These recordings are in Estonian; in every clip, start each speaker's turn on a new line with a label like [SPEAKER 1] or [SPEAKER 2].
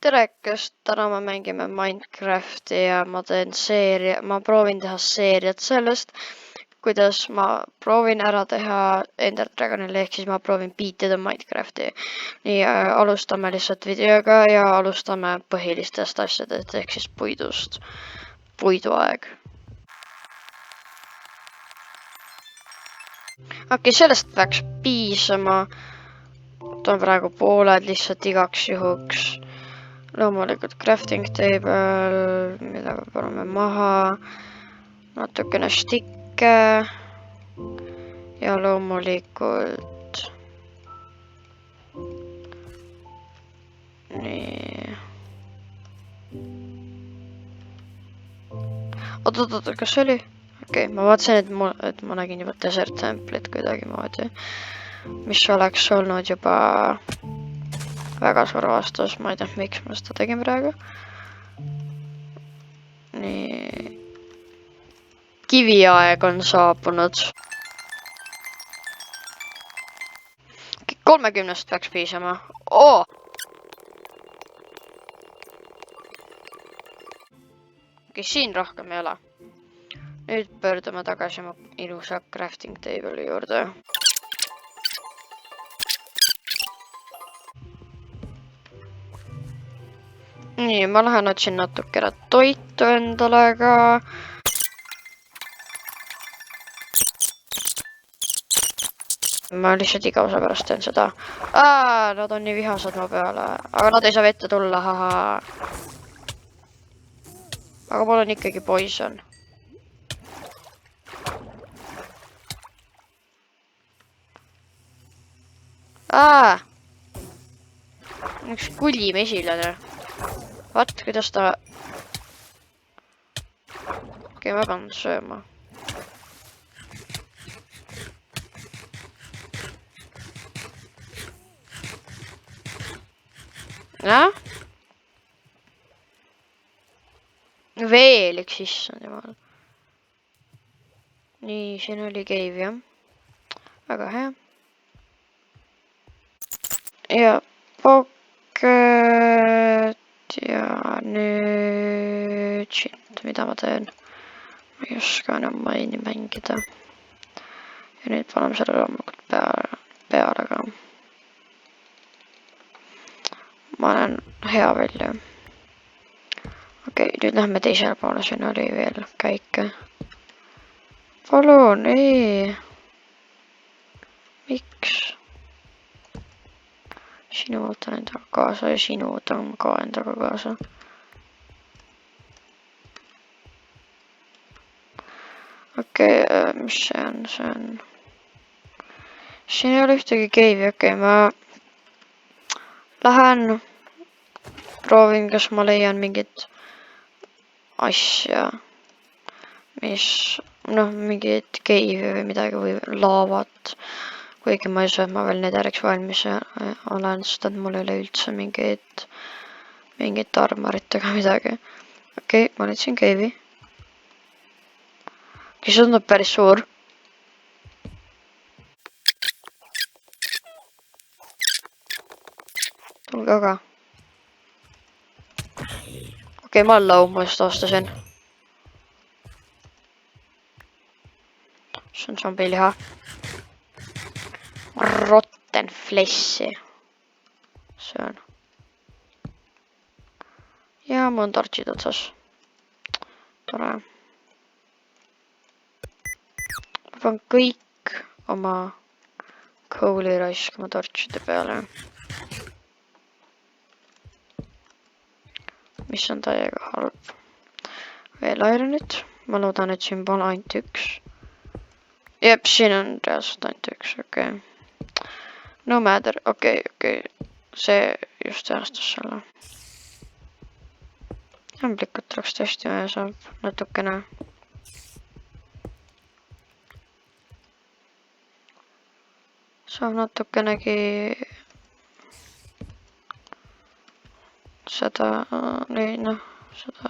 [SPEAKER 1] tere, kes täna me mängime Minecrafti ja ma proovin teha seeriat sellest, kuidas ma proovin ära teha Ender Dragonile, ehk siis ma proovin beatida Minecrafti. Nii, alustame lihtsalt videoga ja alustame põhilistest asjadest, ehk siis puidust. Puiduaeg. Okei, sellest peaks piisama. Toon praegu pooled lihtsalt igaks juhuks. Loomulikult crafting table, millega paneme maha, natukene stikke ja loomulikult nii. Oot, kas see oli? Okei, ma vaatasin, et ma nägin juba desert sample'it kuidagi moodi, mis oleks olnud juba väga suur vastus, ma ei tea, miks ma seda tegin praegu. Nii. Kiviaeg on saabunud. 30 peaks piisama. Oo! Okei, siin rohkem ei ole. Nüüd pöördume tagasi oma ilusa crafting table'i juurde. Nii, ma lähen otsin natukene toitu endale ka. Ma lihtsalt igavuse pärast teen seda. Nad on nii vihased mu peale, aga nad ei saa vette tulla, haha. Aga mul on ikkagi poison. Üks kulimesilane. Vaat, kuidas ta... Okei, ma pean sööma. Jah? Veel üks issand jumal. Nii, siin oli cave, jah. Väga hea. Ja pocket ja nüüd shit, mida ma teen? Ma ei oska enam maini mängida. Ja nüüd paneme selle loomulikult peale ka. Ma olen hea välja. Okei, nüüd lähme teisele poole, siin oli veel käike. Palun, ei. Miks? Sinu võtan endaga kaasa ja sinu võtan ka endaga kaasa. Okei, mis see on? Siin ei ole ühtegi cave'i, okei, ma lähen, proovin, kas ma leian mingit asja, mis, mingit cave'i või midagi või laavat. Kuigi ma ei saa, et ma veel nederiks valmis olen, sest et mul ei ole üldse mingit armorit ega midagi. Okei, ma leidsin cave'i. Kes tundub päris suur. Tulge aga. Okei, ma lau, ma just oostasin. See on zombiliha. Rotten flessi. Söön. Ja mul on tortsid otsas. Tore. Ma pean kõik oma coal'i raiskama tortside peale. Mis on täiega halb. Veel ironit. Ma loodan, et siin pole ainult üks. Jep, siin on reaalselt ainult üks, okei. No matter, okei. See just tehastas selle. Jämblikult tuleks tõesti vaja saab natukene. Saab natukenegi seda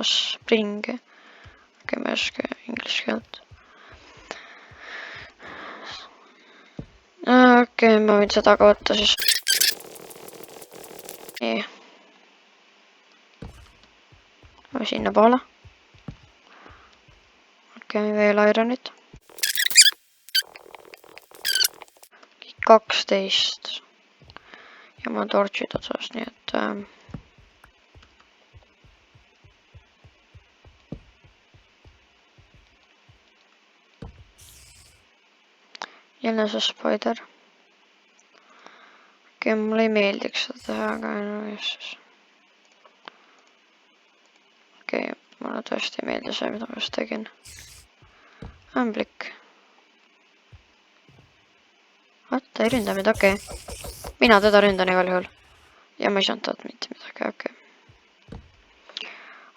[SPEAKER 1] springi. Okei, ma ei oska inglise keelt. Okei, ma võin seda ka võtta siis. Nii. sinnapoole. Okei, veel ironit. 12. Ja mul on torchid otsas, nii et... jälle see spider. Okei, mulle ei meeldiks seda teha, aga no just. Okei, mulle tõesti ei meeldi see, mida ma just tegin. Ämblik. Ta ei ründa mind, okei. Mina teda ründan igal juhul. Ja ma ei saanud talt mitte midagi, okei.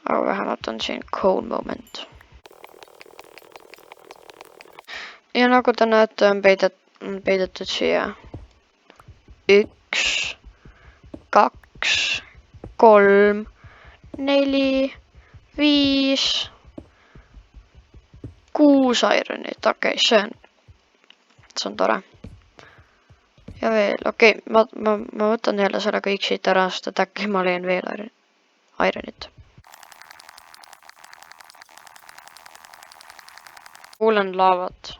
[SPEAKER 1] Aga vähemalt on siin cool moment. Ja nagu te näete, on peidetud siia 1, 2, 3, 4, 5, 6 ironit, okei, see on tore. Ja veel, okei, ma võtan jälle selle kõik siit ära, sest et äkki ma leian veel ironit. Kuulen laavat.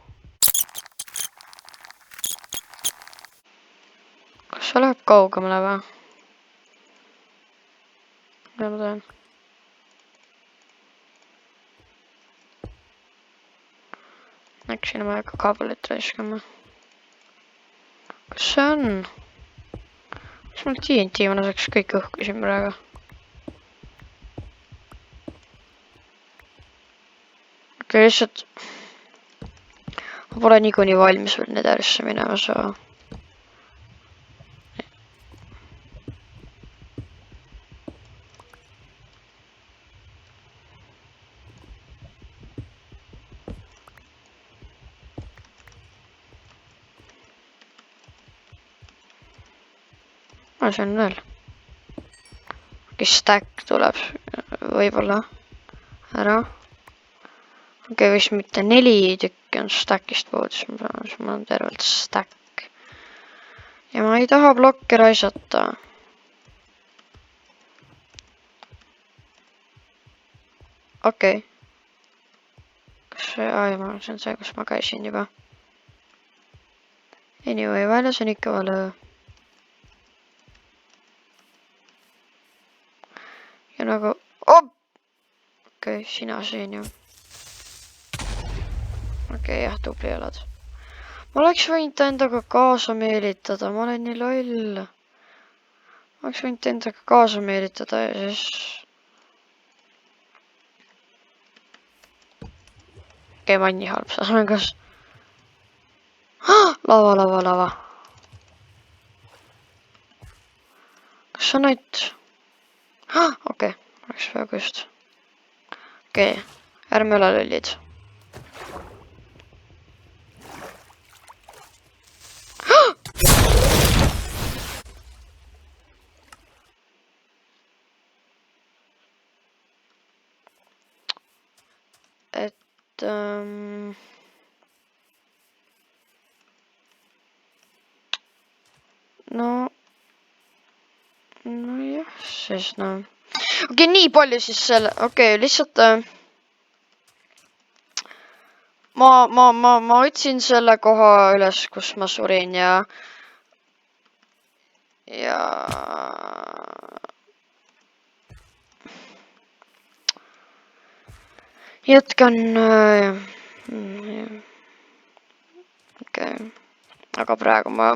[SPEAKER 1] Kas see läheb kaugemale või? Mida ma teen? Äkki siin on vaja ka kaabelit raiskama. Kas see on? Mis mul TNT ma laseks kõik õhku siin praegu? Okei, lihtsalt... ma pole niikuinii valmis veel Netherisse minema, so... see on veel. Okei, stack tuleb võib-olla ära. Okei, vist mitte 4 tükki on stackist puudus, siis mul on tervelt stack. Ja ma ei taha blokke raisata. Okei. Kas see, see on see, kus ma käisin juba. Anyway, väljas on ikka valõ. Ja nagu... Okei, sina siin ju. Okei, jah, tubli oled. Ma oleks võinud endaga kaasa meelitada, ma olen nii loll. Ma oleks võinud endaga kaasa meelitada ja siis... Okei, ma olen nii halb selles mängus. Lava. Kas sa nüüd... Okei, oleks väga just. Okei, ärme ole lollid. Et... No jah, siis no... Okei, nii palju siis selle... Okei, lihtsalt... Ma otsin selle koha üles, kus ma surin ja... Jätkan... Okei. Aga praegu ma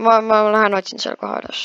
[SPEAKER 1] lähen otsin selle koha üles.